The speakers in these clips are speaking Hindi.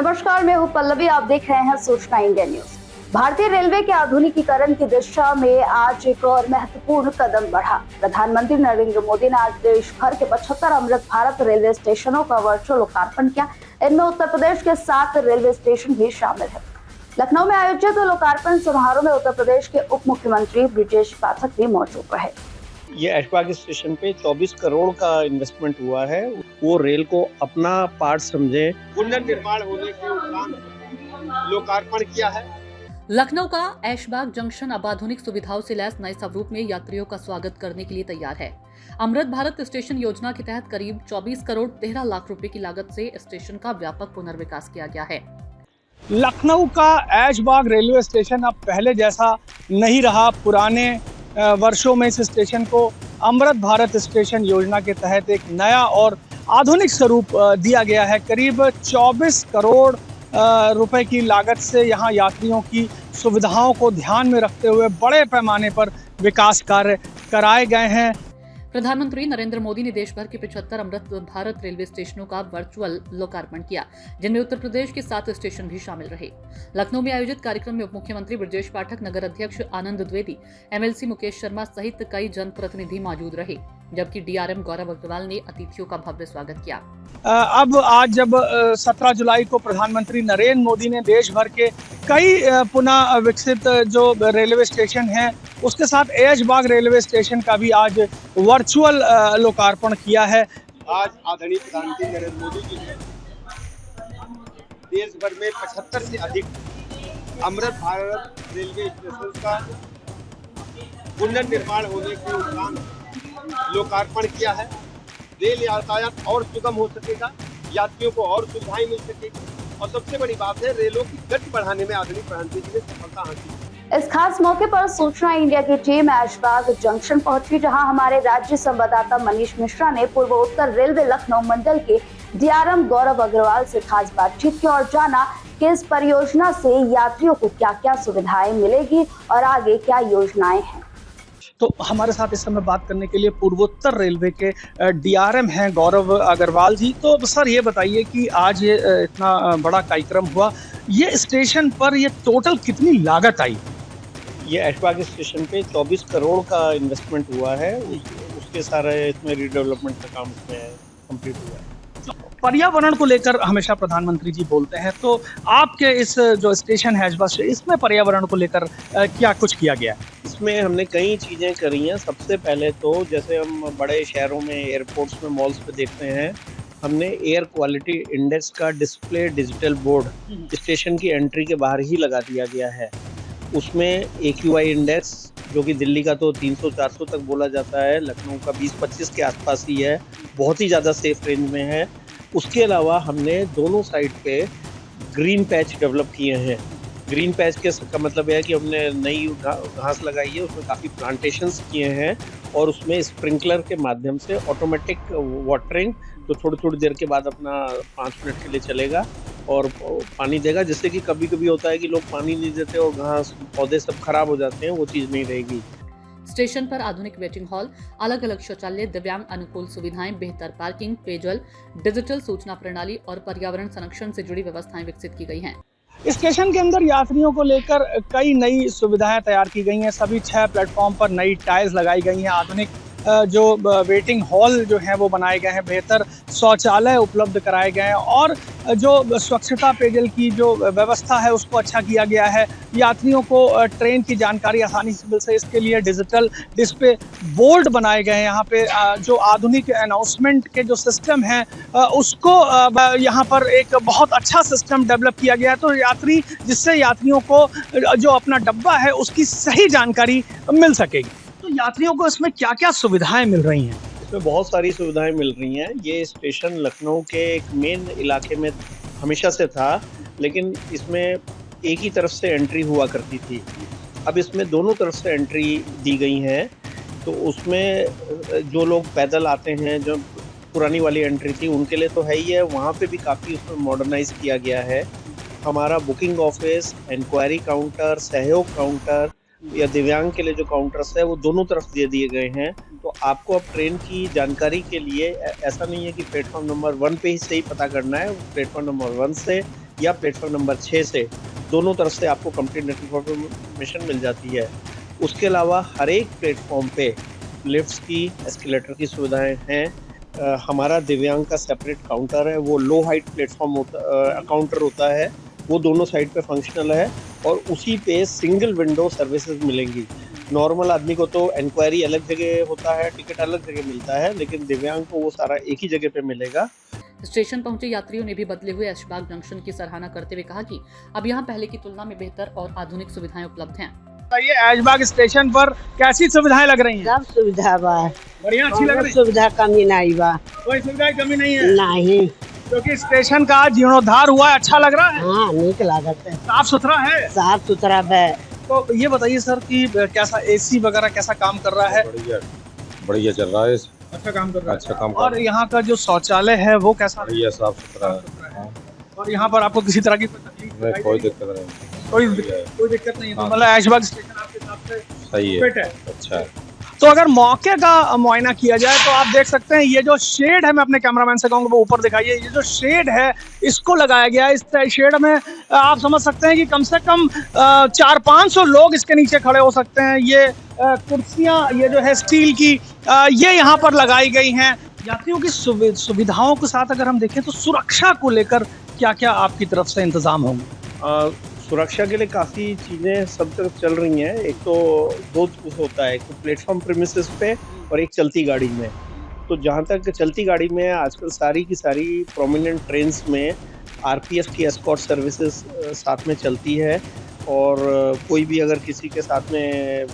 नमस्कार, मैं हूं पल्लवी। आप देख रहे हैं सूचना इंडिया न्यूज। भारतीय रेलवे के आधुनिकीकरण की दिशा में आज एक और महत्वपूर्ण कदम बढ़ा। प्रधानमंत्री नरेंद्र मोदी ने आज देश भर के 75 अमृत भारत रेलवे स्टेशनों का वर्चुअल लोकार्पण किया। इनमें उत्तर प्रदेश के 7 रेलवे स्टेशन भी शामिल है। लखनऊ में आयोजित लोकार्पण समारोह में उत्तर प्रदेश के उप मुख्यमंत्री ब्रजेश पाठक भी मौजूद रहे। ये ऐशबाग स्टेशन पे 24 करोड़ का इन्वेस्टमेंट हुआ है। वो रेल को अपना पार्ट समझे। पुनर्निर्माण होने के उपरांत लोकार्पण किया है। लखनऊ का ऐशबाग जंक्शन अब आधुनिक सुविधाओं से लैस नए स्वरूप में यात्रियों का स्वागत करने के लिए तैयार है। अमृत भारत स्टेशन योजना के तहत करीब 24 करोड़ 13 लाख रुपए की लागत से स्टेशन का व्यापक पुनर्विकास किया गया है। लखनऊ का ऐशबाग रेलवे स्टेशन अब पहले जैसा नहीं रहा। पुराने वर्षों में इस स्टेशन को अमृत भारत स्टेशन योजना के तहत एक नया और आधुनिक स्वरूप दिया गया है। करीब 24 करोड़ रुपए की लागत से यहाँ यात्रियों की सुविधाओं को ध्यान में रखते हुए बड़े पैमाने पर विकास कार्य कराए गए हैं। प्रधानमंत्री नरेंद्र मोदी ने देश भर के 75 अमृत भारत रेलवे स्टेशनों का वर्चुअल लोकार्पण किया, जिनमें उत्तर प्रदेश के 7 स्टेशन भी शामिल रहे। लखनऊ में आयोजित कार्यक्रम में उप मुख्यमंत्री ब्रजेश पाठक, नगर अध्यक्ष आनंद द्विवेदी, एमएलसी मुकेश शर्मा सहित कई जनप्रतिनिधि मौजूद रहे, जबकि डीआरएम गौरव अग्रवाल ने अतिथियों का भव्य स्वागत किया। अब आज जब 17 जुलाई को प्रधानमंत्री नरेंद्र मोदी ने देश भर के कई पुनः विकसित जो रेलवे स्टेशन हैं उसके साथ ऐशबाग रेलवे स्टेशन का भी आज वर्चुअल लोकार्पण किया है। आज आदरणीय प्रधानमंत्री नरेंद्र मोदी जी ने देश भर में 75 से अधिक अमृत भारत रेलवे स्टेशन का पुनर्निर्माण होने के उपरांत लोकार्पण किया है। रेल यातायात और सुगम हो सकेगा, यात्रियों को और सुविधाएं मिल सकेगी और सबसे बड़ी बात है रेलों की गति बढ़ाने में आदरणीय प्रधानमंत्री जी ने सफलता हासिल की। इस खास मौके पर सूचना इंडिया की टीम ऐशबाग जंक्शन पहुंची, जहां हमारे राज्य संवाददाता मनीष मिश्रा ने पूर्व उत्तर रेलवे लखनऊ मंडल के डीआरएम गौरव अग्रवाल से खास बातचीत की और जाना कि इस परियोजना से यात्रियों को क्या क्या सुविधाएं मिलेगी और आगे क्या योजनाएं हैं। तो हमारे साथ इस समय बात करने के लिए पूर्वोत्तर रेलवे के डीआरएम हैं गौरव अग्रवाल जी। तो सर ये बताइए कि आज ये इतना बड़ा कार्यक्रम हुआ, ये स्टेशन पर ये टोटल कितनी लागत आई? ये ऐशबाग स्टेशन पे 24 करोड़ का इन्वेस्टमेंट हुआ है। उसके सारे इसमें रीडेवलपमेंट का काम इसमें कंप्लीट हुआ है। पर्यावरण को लेकर हमेशा प्रधानमंत्री जी बोलते हैं, तो आपके इस जो स्टेशन है ऐशबाग, इसमें पर्यावरण को लेकर क्या कुछ किया गया है? इसमें हमने कई चीज़ें करी हैं। सबसे पहले तो जैसे हम बड़े शहरों में, एयरपोर्ट्स में, मॉल्स पे देखते हैं, हमने एयर क्वालिटी इंडेक्स का डिस्प्ले डिजिटल बोर्ड स्टेशन की एंट्री के बाहर ही लगा दिया गया है। उसमें AQI इंडेक्स, जो कि दिल्ली का तो 300-400 तक बोला जाता है, लखनऊ का 20-25 के आसपास ही है, बहुत ही ज़्यादा सेफ रेंज में है। उसके अलावा हमने दोनों साइड पे ग्रीन पैच डेवलप किए हैं। ग्रीन पैच का मतलब है कि हमने नई घास लगाई है, उसमें काफ़ी प्लांटेशंस किए हैं और उसमें स्प्रिंकलर के माध्यम से ऑटोमेटिक वाटरिंग, तो थोड़ी देर के बाद अपना 5 मिनट के लिए चलेगा और पानी देगा, जिससे कि कभी कभी होता है कि लोग पानी नहीं देते और घास पौधे सब खराब हो जाते हैं, वो चीज़ नहीं रहेगी। स्टेशन पर आधुनिक वेटिंग हॉल, अलग अलग शौचालय, दिव्यांग अनुकूल सुविधाएं, बेहतर पार्किंग, पेयजल, डिजिटल सूचना प्रणाली और पर्यावरण संरक्षण से जुड़ी व्यवस्थाएं विकसित की गई हैं। स्टेशन के अंदर यात्रियों को लेकर कई नई सुविधाएं तैयार की गई हैं। सभी 6 प्लेटफॉर्म पर नई टाइल्स लगाई गई हैं। आधुनिक जो वेटिंग हॉल जो हैं वो बनाए गए हैं, बेहतर शौचालय उपलब्ध कराए गए हैं और जो स्वच्छता पेयजल की जो व्यवस्था है उसको अच्छा किया गया है। यात्रियों को ट्रेन की जानकारी आसानी से मिल सके इसके लिए डिजिटल डिस्प्ले बोर्ड बनाए गए हैं। यहाँ पे जो आधुनिक अनाउंसमेंट के जो सिस्टम हैं उसको यहाँ पर एक बहुत अच्छा सिस्टम डेवलप किया गया है, तो जिससे यात्रियों को जो अपना डब्बा है उसकी सही जानकारी मिल सकेगी। तो यात्रियों को इसमें क्या क्या सुविधाएं मिल रही हैं? इसमें बहुत सारी सुविधाएं मिल रही हैं। ये स्टेशन लखनऊ के एक मेन इलाके में हमेशा से था, लेकिन इसमें एक ही तरफ से एंट्री हुआ करती थी। अब इसमें दोनों तरफ से एंट्री दी गई हैं, तो उसमें जो लोग पैदल आते हैं, जो पुरानी वाली एंट्री थी उनके लिए तो है ही है, वहाँ पे भी काफ़ी उसमें मॉडर्नाइज किया गया है। हमारा बुकिंग ऑफिस, इंक्वायरी काउंटर, सहयोग काउंटर या दिव्यांग के लिए जो काउंटर्स है वो दोनों तरफ दे दिए गए हैं। तो आपको अब ट्रेन की जानकारी के लिए ऐसा नहीं है कि प्लेटफॉर्म नंबर 1 पे ही से ही पता करना है। प्लेटफॉर्म नंबर 1 से या प्लेटफॉर्म नंबर 6 से, दोनों तरफ से आपको कंप्लीट इन्फॉर्मेशन मिल जाती है। उसके अलावा हर एक प्लेटफॉर्म पे लिफ्ट्स की, एस्केलेटर की सुविधाएं हैं। हमारा दिव्यांग का सेपरेट काउंटर है, वो लो हाइट प्लेटफॉर्म काउंटर होता है, वो दोनों साइड पे फंक्शनल है और उसी पे सिंगल विंडो सर्विसेज मिलेंगी। नॉर्मल आदमी को तो इंक्वायरी अलग जगह होता है, टिकट अलग जगह मिलता है, लेकिन दिव्यांग को वो सारा एक ही जगह पे मिलेगा। स्टेशन पहुंचे यात्रियों ने भी बदले हुए ऐशबाग जंक्शन की सराहना करते हुए कहा कि अब यहां पहले की तुलना में बेहतर और आधुनिक सुविधाएं उपलब्ध हैं। ये ऐशबाग स्टेशन पर कैसी सुविधाएं लग रही हैं? सब सुविधा बा, बढ़िया, अच्छी लग रही? सुविधा कमी नहीं बा, कोई सुविधा की कमी नहीं है? नहीं। क्योंकि स्टेशन का जीर्णोद्धार हुआ है, अच्छा लग रहा है, हाँ नीक लागत है, साफ सुथरा है। साफ सुथरा है। तो ये बताइए सर कि कैसा एसी वगैरह कैसा काम कर रहा है? बढ़िया चल रहा है। अच्छा काम कर रहा है। अच्छा काम और यहाँ का जो शौचालय है वो कैसा? बढ़िया साफ सुथरा है। और यहाँ पर आपको किसी तरह की कोई तकलीफ नहीं, कोई दिक्कत नहीं। कोई दिक्कत नहीं है। तो मतलब ऐशबाग स्टेशन आपके हिसाब से सही है, फिट है? अच्छा है। तो अगर मौके का मुआयना किया जाए तो आप देख सकते हैं ये जो शेड है, मैं अपने कैमरामैन से कहूँगा वो ऊपर दिखाइए, ये जो शेड है इसको लगाया गया है। इस शेड में आप समझ सकते हैं कि कम से कम 400-500 लोग इसके नीचे खड़े हो सकते हैं। ये कुर्सियाँ, ये जो है स्टील की, ये यहाँ पर लगाई गई हैं। यात्रियों की सुविधाओं के साथ अगर हम देखें तो सुरक्षा को लेकर क्या क्या आपकी तरफ से इंतजाम होंगे? सुरक्षा के लिए काफ़ी चीज़ें सब तरफ चल रही हैं। एक तो दो होता है, एक तो प्लेटफॉर्म प्रीमिसेस पे और एक चलती गाड़ी में। तो जहाँ तक चलती गाड़ी में आजकल सारी की सारी प्रोमिनेंट ट्रेन्स में आरपीएफ की एस्कॉर्ट सर्विसेज साथ में चलती है और कोई भी अगर किसी के साथ में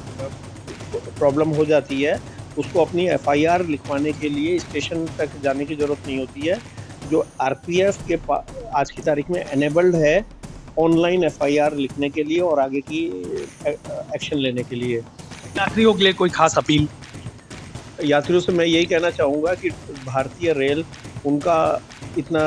प्रॉब्लम हो जाती है उसको अपनी एफआईआर लिखवाने के लिए स्टेशन तक जाने की ज़रूरत नहीं होती है। जो आरपीएफ के आज की तारीख में एनेबल्ड है ऑनलाइन एफआईआर लिखने के लिए और आगे की एक्शन लेने के लिए। यात्रियों के लिए कोई खास अपील? यात्रियों से मैं यही कहना चाहूँगा कि भारतीय रेल उनका इतना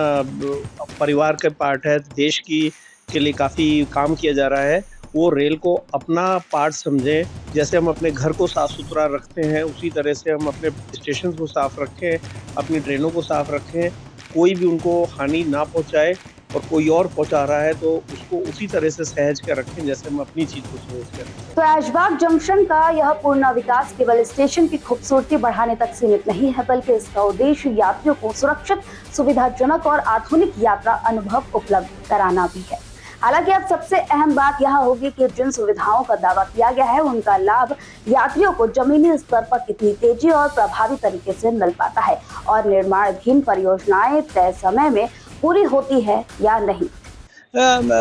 परिवार का पार्ट है, देश के लिए काफ़ी काम किया जा रहा है। वो रेल को अपना पार्ट समझें। जैसे हम अपने घर को साफ़ सुथरा रखते हैं उसी तरह से हम अपने स्टेशन को साफ़ रखें, अपनी ट्रेनों को साफ़ रखें, कोई भी उनको हानि ना पहुँचाए और कोई और पहुंचा रहा है तो उसको उसी तरह से सहज कर रखें जैसे हम अपनी चीज को सहज करें। तो ऐशबाग जंक्शन का यह पूर्ण विकास केवल स्टेशन की खूबसूरती बढ़ाने तक सीमित नहीं है, बल्कि इसका उद्देश्य यात्रियों को सुरक्षित, सुविधाजनक और आधुनिक यात्रा अनुभव उपलब्ध कराना भी है। हालांकि अब सबसे अहम बात यह होगी कि जिन सुविधाओं का दावा किया गया है उनका लाभ यात्रियों को जमीनी स्तर पर कितनी तेजी और प्रभावी तरीके से मिल पाता है और निर्माणाधीन परियोजनाएं तय समय में पूरी होती है या नहीं।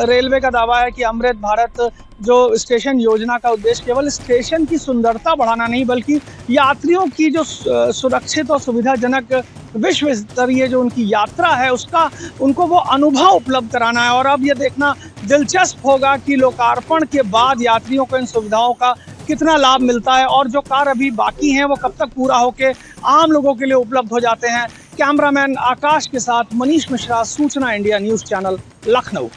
रेलवे का दावा है कि अमृत भारत जो स्टेशन योजना का उद्देश्य केवल स्टेशन की सुंदरता बढ़ाना नहीं बल्कि यात्रियों की जो सुरक्षित और सुविधाजनक विश्व स्तरीय जो उनकी यात्रा है उसका उनको वो अनुभव उपलब्ध कराना है। और अब ये देखना दिलचस्प होगा कि लोकार्पण के बाद यात्रियों को इन सुविधाओं का कितना लाभ मिलता है और जो कार्य अभी बाकी हैं वो कब तक पूरा होकर आम लोगों के लिए उपलब्ध हो जाते हैं। कैमरामैन आकाश के साथ मनीष मिश्रा, सूचना इंडिया न्यूज़ चैनल, लखनऊ।